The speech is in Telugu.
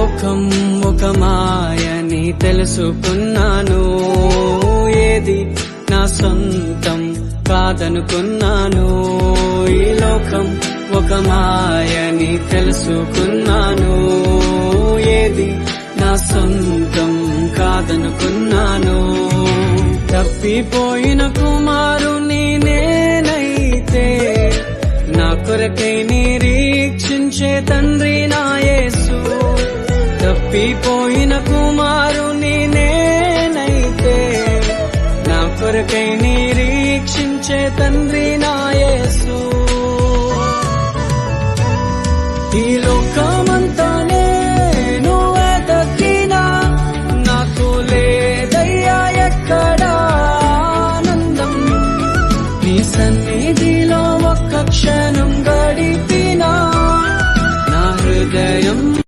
లోకం ఒక మాయని తెలుసుకున్నాను, ఏది నా సొంతం కాదనుకున్నాను. ఈ లోకం ఒక మాయని తెలుసుకున్నాను, ఏది నా సొంతం కాదనుకున్నాను. తప్పిపోయిన కుమారుని నేనైతే, నా కొరకై నిరీక్షించే తండ్రి నా యేసు. తప్పిపోయిన కుమారుని నేనైతే, నా కొరకై నిరీక్షించే తండ్రి